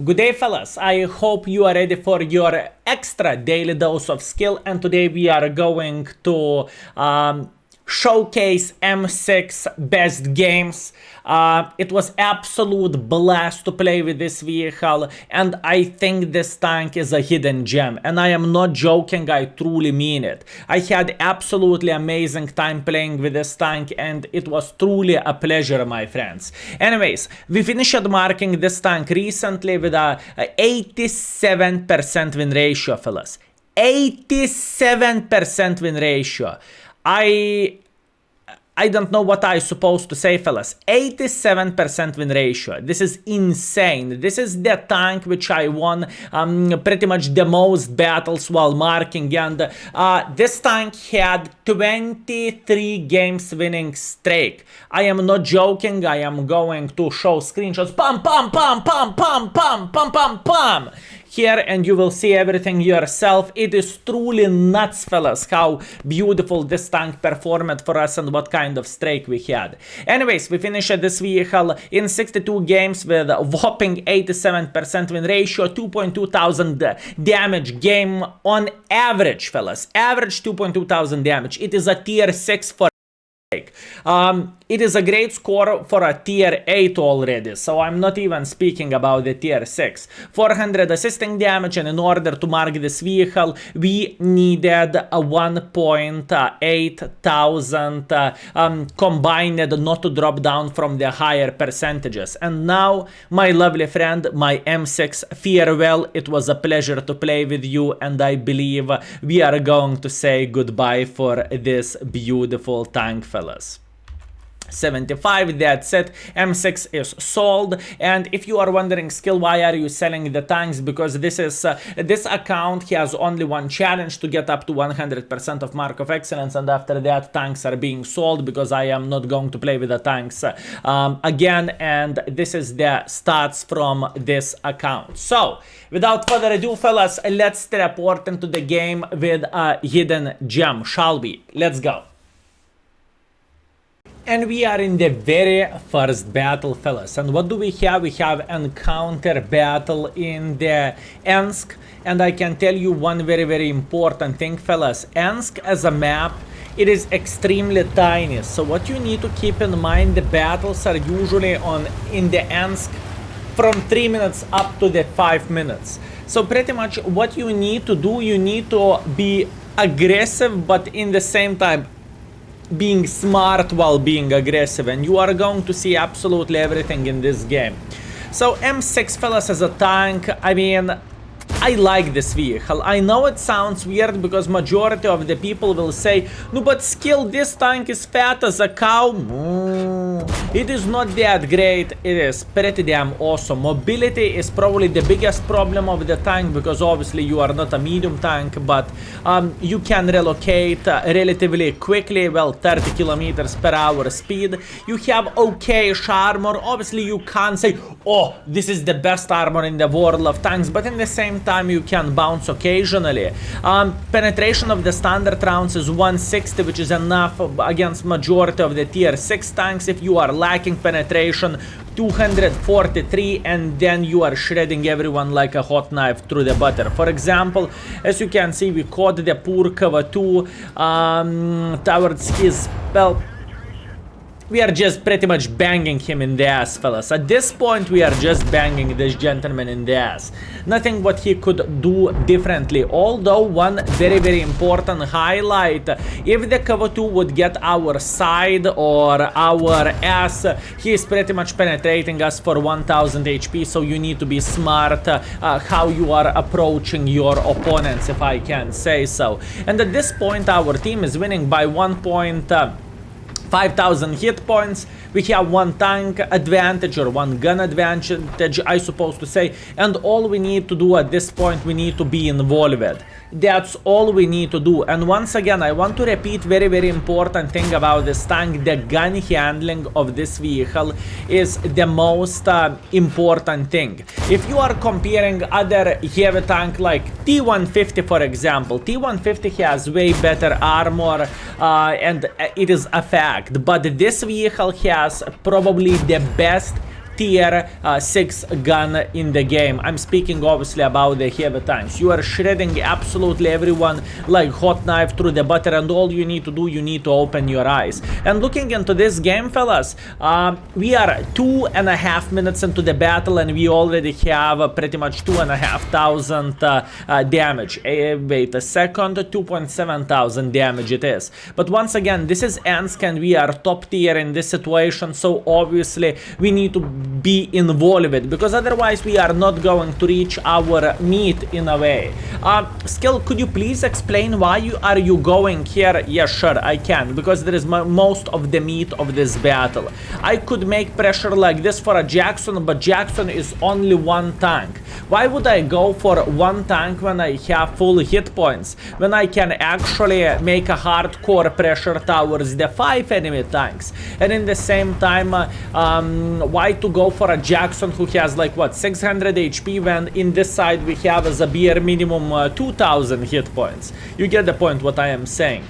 Good day, fellas. I hope you are ready for your extra daily dose of skill, and today we are going to showcase M6 best games. It was absolute blast to play with this vehicle, and I think this tank is a hidden gem, and I am not joking, I truly mean it. I had absolutely amazing time playing with this tank, and it was truly a pleasure, my friends. Anyways, we finished marking this tank recently with a 87% win ratio, fellas. 87% win ratio. I don't know what I'm supposed to say, fellas. 87% win ratio. This is insane. This is the tank which I won pretty much the most battles while marking, and this tank had 23 games winning streak. I am not joking. I am going to show screenshots. Pam, pam, pam, pam, pam, pam, pam, pam, pam. Here, and you will see everything yourself. It is truly nuts, fellas, how beautiful this tank performed for us and what kind of streak we had. Anyways, we finished this vehicle in 62 games with a whopping 87% win ratio, 2.2 thousand damage game on average, fellas. Average 2.2 thousand damage. It is a tier 6 for it is a great score for a tier 8 already, so I'm not even speaking about the tier 6. 400 assisting damage, and in order to mark this vehicle, we needed a 1.8 thousand combined, not to drop down from the higher percentages. And now, my lovely friend, my M6, farewell. It was a pleasure to play with you, and I believe we are going to say goodbye for this beautiful tank, fellas. 75, that's it. M6 is sold. And if you are wondering, skill, why are you selling the tanks? Because this is this account has only one challenge to get up to 100% of mark of excellence, and after that tanks are being sold because I am not going to play with the tanks again. And this is the stats from this account. So without further ado, fellas, let's teleport into the game with a hidden gem, shall we? Let's go. And we are in the very first battle, fellas. And what do we have? We have encounter battle in the Ensk. And I can tell you one very important thing, fellas. Ensk as a map, it is extremely tiny. So what you need to keep in mind, the battles are usually in the Ensk from 3 minutes up to the 5 minutes. So pretty much what you need to do, you need to be aggressive, but in the same time being smart while being aggressive, and you are going to see absolutely everything in this game. So M6, fellas, as a tank, I mean, I like this vehicle. I know it sounds weird because majority of the people will say, no, but skill, this tank is fat as a cow. It is not that great. It is pretty damn awesome. Mobility is probably the biggest problem of the tank, because obviously you are not a medium tank, but you can relocate relatively quickly, well, 30 kilometers per hour speed. You have okay armor. Obviously you can't say, oh, this is the best armor in the world of tanks, but in the same time you can bounce occasionally. Penetration of the standard rounds is 160, which is enough against majority of the tier 6 tanks. If you are lacking penetration, 243, and then you are shredding everyone like a hot knife through the butter. For example, as you can see, we caught the poor cover 2 towards his, well, we are just pretty much banging him in the ass, fellas. At this point, we are just banging this gentleman in the ass. Nothing what he could do differently. Although, one very important highlight, if the cover 2 would get our side or our ass, he is pretty much penetrating us for 1000 HP, so you need to be smart how you are approaching your opponents, if I can say so. And at this point, our team is winning by 1,500 hit points. We have one tank advantage, or one gun advantage, I suppose to say, and all we need to do at this point, we need to be involved. That's all we need to do. And once again, I want to repeat very important thing about this tank. The gun handling of this vehicle is the most important thing. If you are comparing other heavy tank like T150, for example, T150 has way better armor, and it is a fact, but this vehicle has probably the best tier 6 gun in the game. I'm speaking obviously about the heavy tanks. You are shredding absolutely everyone like hot knife through the butter, and all you need to do, you need to open your eyes. And looking into this game, fellas, we are 2.5 minutes into the battle, and we already have pretty much 2,500 damage. Wait a second, 2,700 damage it is. But once again, this is Ensk, and we are top tier in this situation, so obviously we need to be involved, because otherwise we are not going to reach our meat in a way. Skill, could you please explain why are you going here? Yeah, sure, I can, because there is most of the meat of this battle. I could make pressure like this for a Jackson, but Jackson is only one tank. Why would I go for one tank when I have full hit points, when I can actually make a hardcore pressure towards the 5 enemy tanks? And in the same time, why to go for a Jackson who has like what, 600 HP, when in this side we have as a bare minimum 2000 hit points? You get the point what I am saying.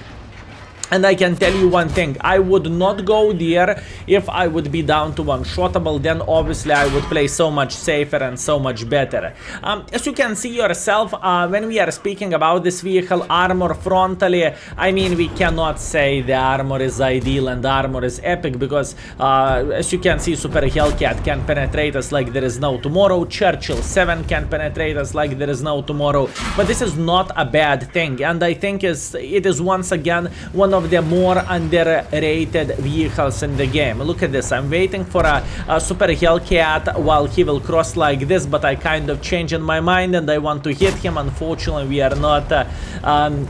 And I can tell you one thing, I would not go there if I would be down to one-shottable. Then obviously I would play so much safer and so much better. As you can see yourself, when we are speaking about this vehicle, armor frontally, I mean, we cannot say the armor is ideal and the armor is epic, because as you can see, Super Hellcat can penetrate us like there is no tomorrow. Churchill 7 can penetrate us like there is no tomorrow. But this is not a bad thing, and I think it is once again one of the more underrated vehicles in the game. Look at this, I'm waiting for a Super Hellcat while he will cross like this, but I kind of changed my mind and I want to hit him. Unfortunately, we are not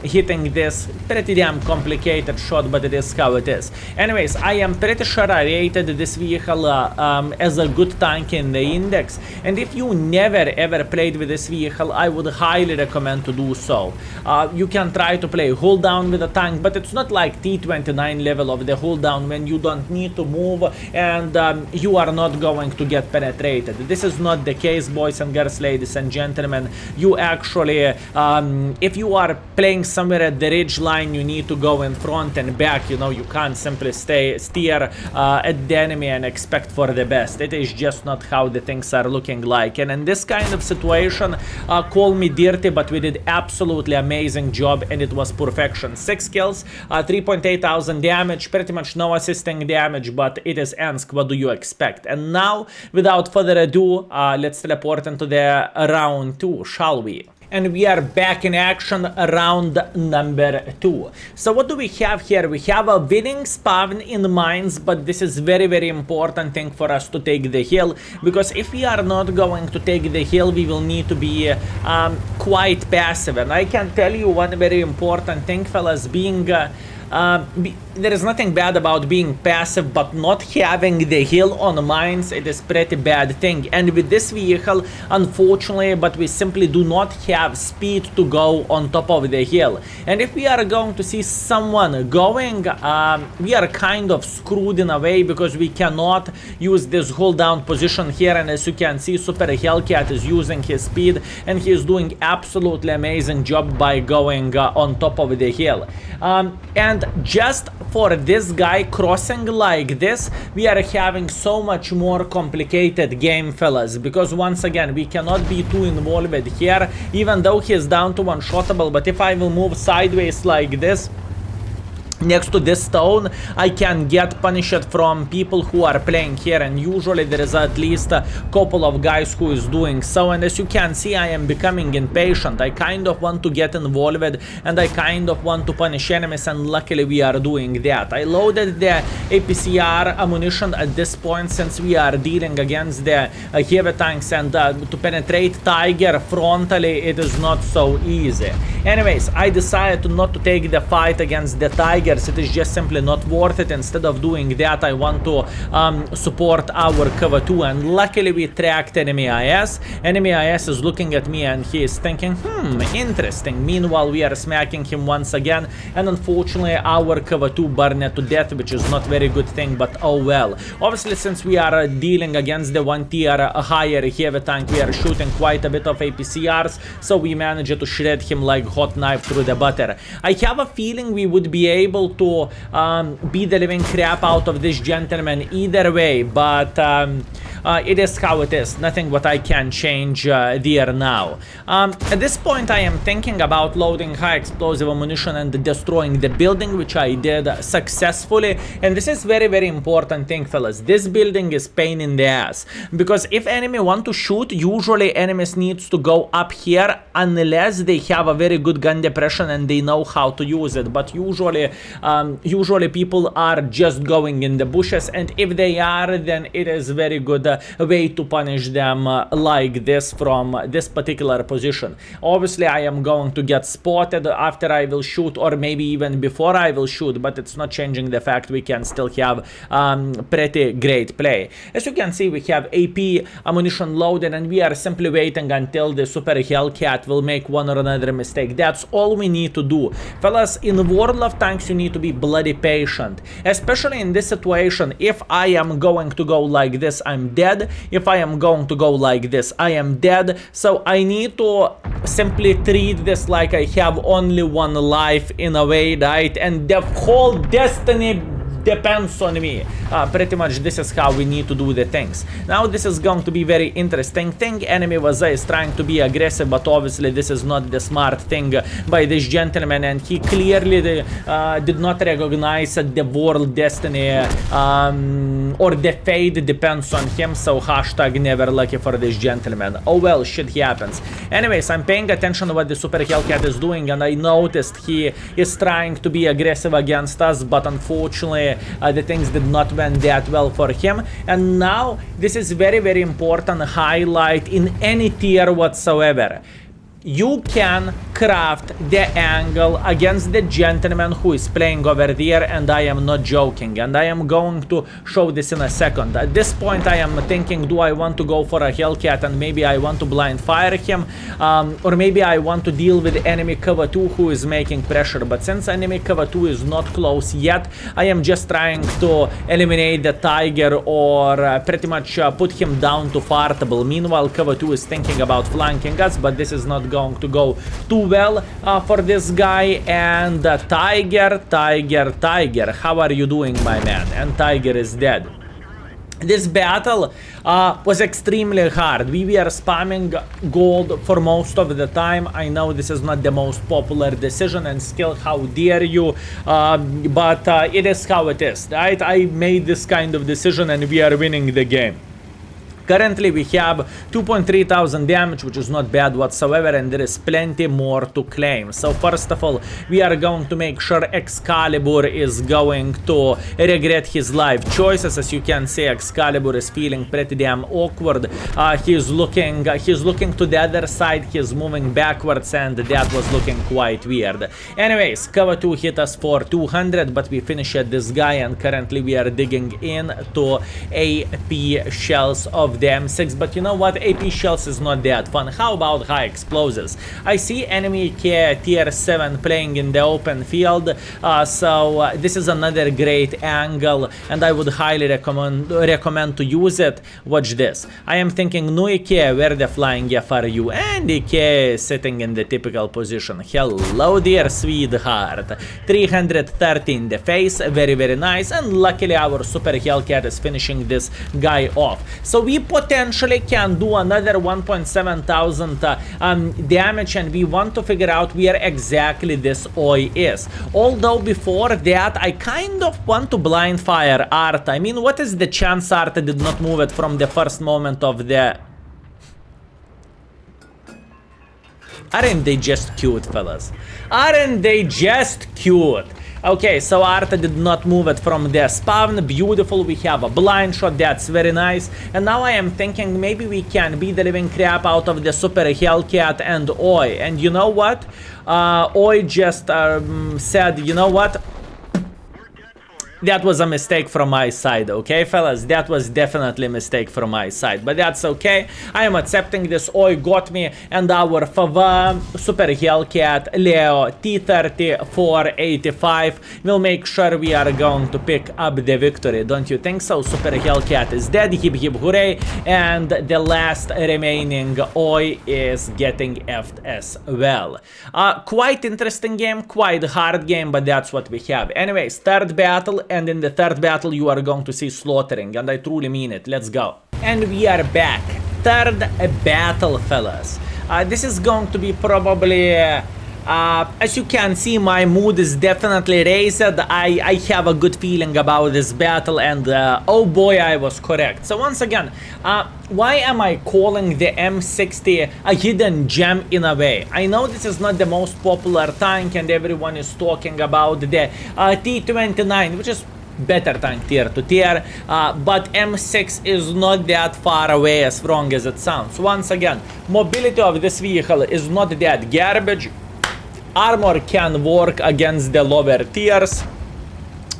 hitting this pretty damn complicated shot, but it is how it is. Anyways, I am pretty sure I rated this vehicle as a good tank in the index, and if you never ever played with this vehicle, I would highly recommend to do so. You can try to play hold down with a tank, but it's not like T29 level of the hold down when you don't need to move and you are not going to get penetrated. This is not the case, boys and girls, ladies and gentlemen. You actually, if you are playing somewhere at the ridge line, you need to go in front and back. You know, you can't simply steer at the enemy and expect for the best. It is just not how the things are looking like. And in this kind of situation, call me dirty, but we did absolutely amazing job, and it was perfection. 6 kills, 3,800 damage, pretty much no assisting damage, but it is Ensk. What do you expect? And now, without further ado, let's teleport into the round 2, shall we? And we are back in action, round number 2. So what do we have here? We have a winning spawn in mines, but this is very important thing for us to take the hill, because if we are not going to take the hill, we will need to be quite passive. And I can tell you one very important thing, fellas, being there is nothing bad about being passive, but not having the hill on mines, it is pretty bad thing. And with this vehicle, unfortunately, but we simply do not have speed to go on top of the hill. And if we are going to see someone going, we are kind of screwed in a way, because we cannot use this hold down position here. And as you can see, Super Hellcat is using his speed, and he is doing absolutely amazing job by going on top of the hill. And just for this guy crossing like this, we are having so much more complicated game, fellas, because once again, we cannot be too involved here, even though he is down to one-shottable. But if I will move sideways like this, next to this stone, I can get punished from people who are playing here, and usually there is at least a couple of guys who is doing so. And as you can see, I am becoming impatient. I kind of want to get involved, and I kind of want to punish enemies, and luckily we are doing that. I loaded the APCR ammunition at this point, since we are dealing against the heavy tanks, and to penetrate Tiger frontally, it is not so easy. Anyways, I decided not to take the fight against the Tiger. It is just simply not worth it. Instead of doing that, I want to support our cover 2, and luckily we tracked enemy IS. Enemy IS is looking at me and he is thinking, interesting. Meanwhile, we are smacking him once again, and unfortunately our cover 2 burned to death, which is not very good thing, but oh well. Obviously, since we are dealing against the 1 tier higher heavy tank, we are shooting quite a bit of APCRs, so we managed to shred him like hot knife through the butter. I have a feeling we would be able to beat the living crap out of this gentleman either way, but it is how it is. Nothing what I can change there now. At this point, I am thinking about loading high explosive ammunition and destroying the building, which I did successfully. And this is very important thing, fellas. This building is pain in the ass, because if enemy want to shoot, usually enemies needs to go up here unless they have a very good gun depression and they know how to use it. But usually people are just going in the bushes, and if they are, then it is very good way to punish them like this from this particular position. Obviously I am going to get spotted after I will shoot, or maybe even before I will shoot, but it's not changing the fact we can still have pretty great play. As you can see, we have AP ammunition loaded, and we are simply waiting until the Super Hellcat will make one or another mistake. That's all we need to do. Fellas, in World of Tanks you need to be bloody patient, especially in this situation. If I am going to go like this, I'm dead. If I am going to go like this, I am dead. So I need to simply treat this like I have only one life in a way, right? And the whole destiny depends on me. Pretty much this is how we need to do the things. Now this is going to be very interesting thing. Enemy is trying to be aggressive, but obviously this is not the smart thing by this gentleman, and he clearly did not recognize the world destiny or the fate depends on him. So hashtag never lucky for this gentleman. Oh well, shit happens. Anyways, I'm paying attention to what the Super Hellcat is doing, and I noticed he is trying to be aggressive against us, but unfortunately the things did not went that well for him. And now this is very important highlight in any tier whatsoever. You can craft the angle against the gentleman who is playing over there, and I am not joking, and I am going to show this in a second. At this point I am thinking, do I want to go for a Hellcat and maybe I want to blind fire him, or maybe I want to deal with enemy cover 2 who is making pressure. But since enemy cover 2 is not close yet, I am just trying to eliminate the Tiger, or pretty much put him down to fartable. Meanwhile cover 2 is thinking about flanking us, but this is not going to go too well for this guy. And Tiger, how are you doing, my man? And Tiger is dead. This battle was extremely hard. We were spamming gold for most of the time. I know this is not the most popular decision, and still, how dare you, but it is how it is, right? I made this kind of decision and we are winning the game. Currently we have 2.3 thousand damage, which is not bad whatsoever, and there is plenty more to claim. So first of all, we are going to make sure Excalibur is going to regret his life choices. As you can see, Excalibur is feeling pretty damn awkward. He's looking to the other side, he's moving backwards, and that was looking quite weird. Anyways, cover 2 hit us for 200, but we finished this guy, and currently we are digging into AP shells of the M6. But you know what, AP shells is not that fun. How about high explosives? I see enemy tier 7 playing in the open field, so this is another great angle, and I would highly recommend to use it. Watch this. I am thinking, no IK, where the flying F are you? And IK is sitting in the typical position. Hello dear sweetheart. 330 in the face, very nice, and luckily our Super Hellcat is finishing this guy off. So we potentially can do another 1.7 thousand damage, and we want to figure out where exactly this OI is. Although before that, I kind of want to blind fire Art. I mean, what is the chance Art did not move it from the first moment of the... Aren't they just cute, fellas? Aren't they just cute? Okay, so Arta did not move it from the spawn. Beautiful, we have a blind shot, that's very nice. And now I am thinking maybe we can beat the living crap out of the Super Hellcat and Oi. And you know what? Oi just said, you know what? That was a mistake from my side, okay, fellas? That was definitely a mistake from my side, but that's okay. I am accepting this. Oi got me, and our Fava Super Hellcat Leo T30 485 will make sure we are going to pick up the victory. Don't you think so? Super Hellcat is dead, hip hip hooray, and the last remaining Oi is getting effed as well. Quite interesting game, quite hard game, but that's what we have. Anyways, third battle. And in the third battle you are going to see slaughtering, and I truly mean it. Let's go. And we are back. Third battle, fellas. This is going to be probably, as you can see, my mood is definitely raised. I have a good feeling about this battle, and oh boy, I was correct. So once again, why am I calling the M60 a hidden gem in a way? I know this is not the most popular tank, and everyone is talking about the T29, which is better tank tier to tier, but M6 is not that far away as wrong as it sounds. Once again, mobility of this vehicle is not that garbage. Armor can work against the lower tiers.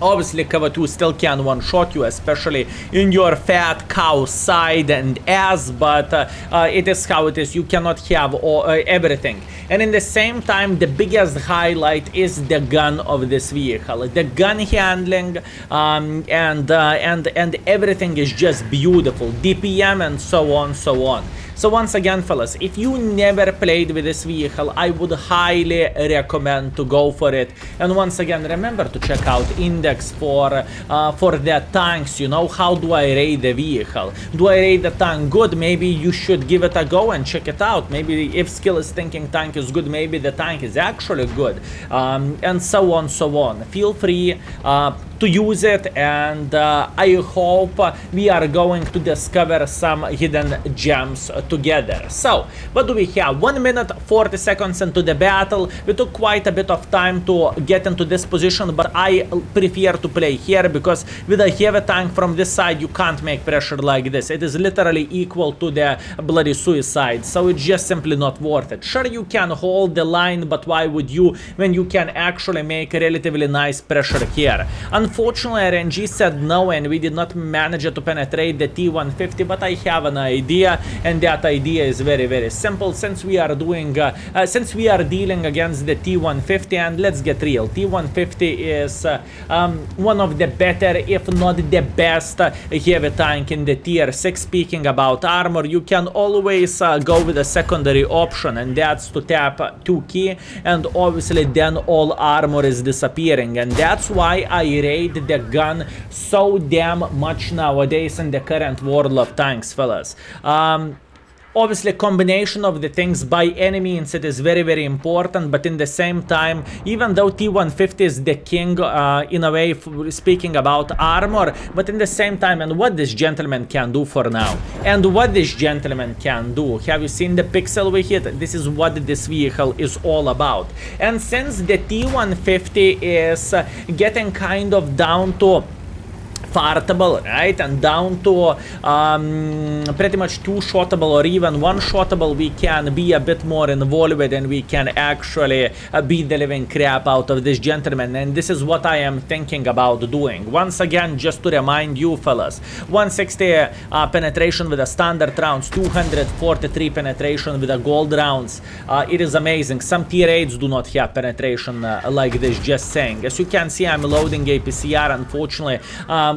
Obviously, Cover 2 still can one-shot you, especially in your fat cow side and ass, but it is how it is. You cannot have everything. And in the same time, the biggest highlight is the gun of this vehicle. The gun handling and everything is just beautiful. DPM and so on, so on. So once again, fellas, if you never played with this vehicle, I would highly recommend to go for it. And once again, remember to check out index for the tanks. You know, how do I rate the vehicle? Do I rate the tank good? Maybe you should give it a go and check it out. Maybe if skill is thinking tank is good, maybe the tank is actually good, and so on, so on. Feel free to use it, and I hope we are going to discover some hidden gems together. So, what do we have? 1 minute 40 seconds into the battle. We took quite a bit of time to get into this position, but I prefer to play here because with a heavy tank from this side, you can't make pressure like this. It is literally equal to the bloody suicide, so it's just simply not worth it. Sure, you can hold the line, but why would you when you can actually make relatively nice pressure here? Unfortunately, RNG said no, and we did not manage to penetrate the T150, but I have an idea, and that idea is very, very simple. Since we are doing, since we are dealing against the T150, and let's get real, T150 is one of the better, if not the best, heavy tank in the tier 6. Speaking about armor, you can always go with a secondary option, and that's to tap 2 key, and obviously then all armor is disappearing, and that's why I rate the gun so damn much nowadays in the current world of tanks, fellas. Obviously, combination of the things by any means, it is very, very important, but in the same time, even though T150 is the king in a way, speaking about armor, but in the same time, and what this gentleman can do for now, and what this gentleman can do, have you seen the pixel we hit? This is what this vehicle is all about. And since the T150 is getting kind of down to fartable, right, and down to pretty much two-shottable or even one-shottable, we can be a bit more involved and we can actually beat the living crap out of this gentleman, and this is what I am thinking about doing. Once again, just to remind you, fellas, 160 penetration with a standard rounds, 243 penetration with a gold rounds. It is amazing. Some tier 8s do not have penetration like this, just saying. As you can see, I'm loading APCR. Unfortunately,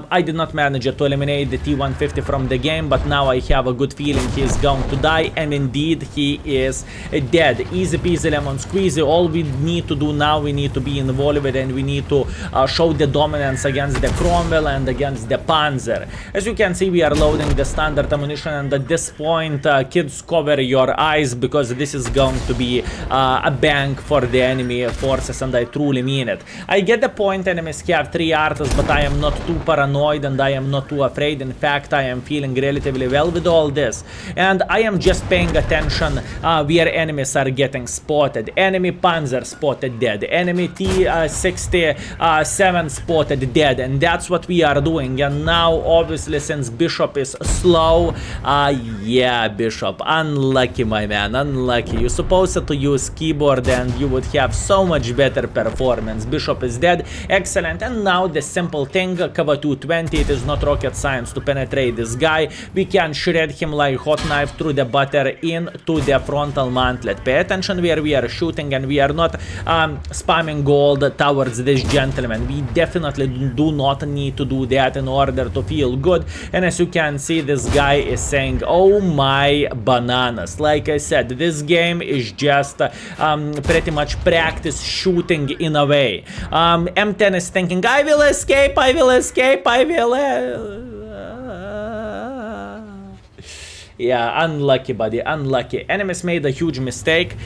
I did not manage to eliminate the T150 from the game, but now I have a good feeling he is going to die, and indeed he is dead. Easy peasy lemon squeezy. All we need to do now, we need to be involved and we need to show the dominance against the Cromwell and against the Panzer. As you can see, we are loading the standard ammunition, and at this point, kids, cover your eyes because this is going to be a bank for the enemy forces, and I truly mean it. I get the point, enemies have 3 artists, but I am not too paranoid and I am not too afraid. In fact, I am feeling relatively well with all this, and I am just paying attention where enemies are getting spotted. Enemy Panzer spotted, dead. Enemy T67 spotted, dead, and that's what we are doing. And now, obviously, since Bishop is slow, yeah, Bishop, unlucky, my man, unlucky. You're supposed to use keyboard and you would have so much better performance. Bishop is dead, excellent. And now the simple thing, cover 220, it is not rocket science to penetrate this guy. We can shred him like hot knife through the butter into the frontal mantlet. Pay attention where we are shooting, and we are not spamming gold towards this gentleman. We definitely do not need to do that in order to feel good. And as you can see, this guy is saying, oh my bananas. Like I said, this game is just pretty much practice shooting in a way. M10 is thinking, I will escape, I will escape, I will Yeah, unlucky, buddy, unlucky. Enemies made a huge mistake.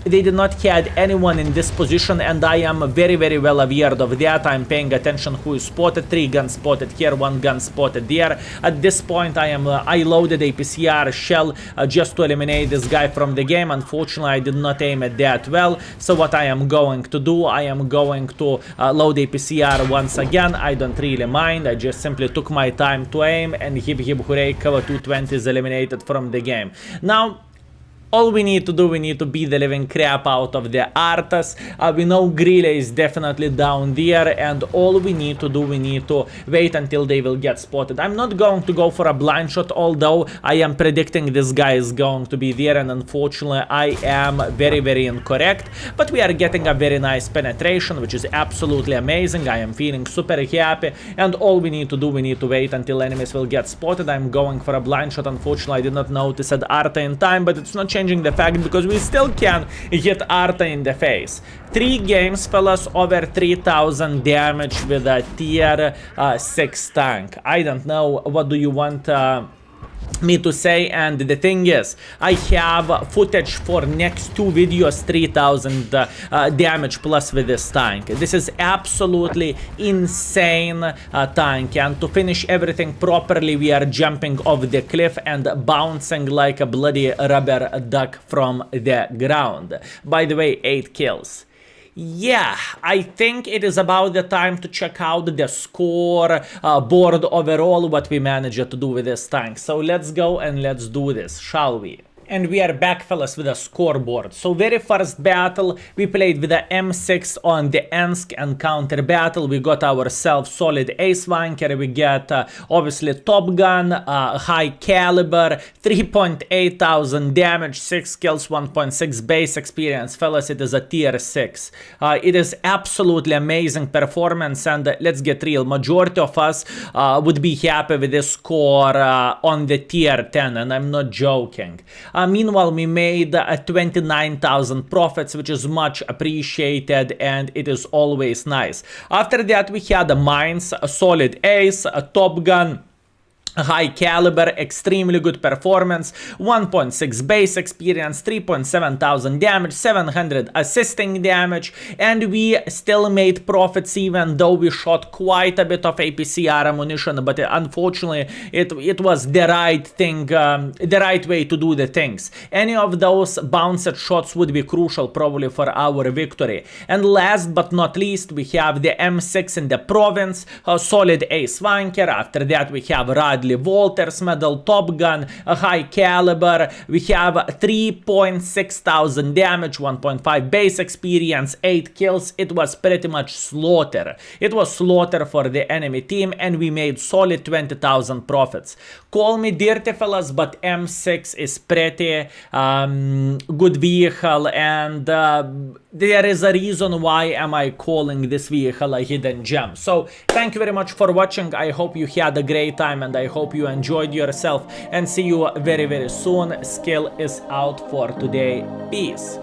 They did not had anyone in this position, and I am very, very well aware of that. I'm paying attention who is spotted. 3 guns spotted here, 1 gun spotted there. At this point, I loaded a PCR shell just to eliminate this guy from the game. Unfortunately, I did not aim it that well. So what I am going to do, I am going to load a PCR once again. I don't really mind. I just simply took my time to aim, and hip hip hooray, cover 220 is eliminated from the game. Now, all we need to do, we need to beat the living crap out of the Arthas. We know Grille is definitely down there, and all we need to do, we need to wait until they will get spotted. I'm not going to go for a blind shot, although I am predicting this guy is going to be there, and unfortunately I am very, very incorrect. But we are getting a very nice penetration, which is absolutely amazing. I am feeling super happy, and all we need to do, we need to wait until enemies will get spotted. I'm going for a blind shot. Unfortunately, I did not notice at Artha in time, but it's not changing the fact because we still can hit Artha in the face. 3 games, fellas, over 3000 damage with a tier 6 tank. I don't know, what do you want me to say? And the thing is, I have footage for next 2 videos, 3000 damage plus with this tank. This is absolutely insane tank, and to finish everything properly, we are jumping off the cliff and bouncing like a bloody rubber duck from the ground. By the way, 8 kills. Yeah, I think it is about the time to check out the score board overall, what we managed to do with this tank. So let's go and let's do this, shall we? And we are back, fellas, with a scoreboard. So very first battle, we played with the M6 on the Ensk encounter battle. We got ourselves solid ace wanker. We get obviously top gun, high caliber, 3.8 thousand damage, 6 kills, 1.6 base experience. Fellas, it is a tier 6. It is absolutely amazing performance, and let's get real, majority of us would be happy with this score on the tier 10, and I'm not joking. Meanwhile, we made 29,000 profits, which is much appreciated, and it is always nice. After that, we had a mines, a solid ace, a top gun, high caliber, extremely good performance, 1.6 base experience, 3.7 thousand damage, 700 assisting damage, and we still made profits even though we shot quite a bit of APCR ammunition. But unfortunately it was the right thing, the right way to do the things. Any of those bounced shots would be crucial probably for our victory. And last but not least, we have the M6 in the province, a solid ace wanker. After that, we have Radley Walters medal, top gun, a high caliber. We have 3.6 thousand damage, 1.5 base experience, 8 kills. It was pretty much slaughter. It was slaughter for the enemy team, and we made solid 20,000 profits. Call me dirty, fellas, but M6 is pretty good vehicle, and there is a reason why am I calling this vehicle a hidden gem. So thank you very much for watching. I hope you had a great time, and I hope you enjoyed yourself, and see you very, very soon. Skill is out for today. Peace.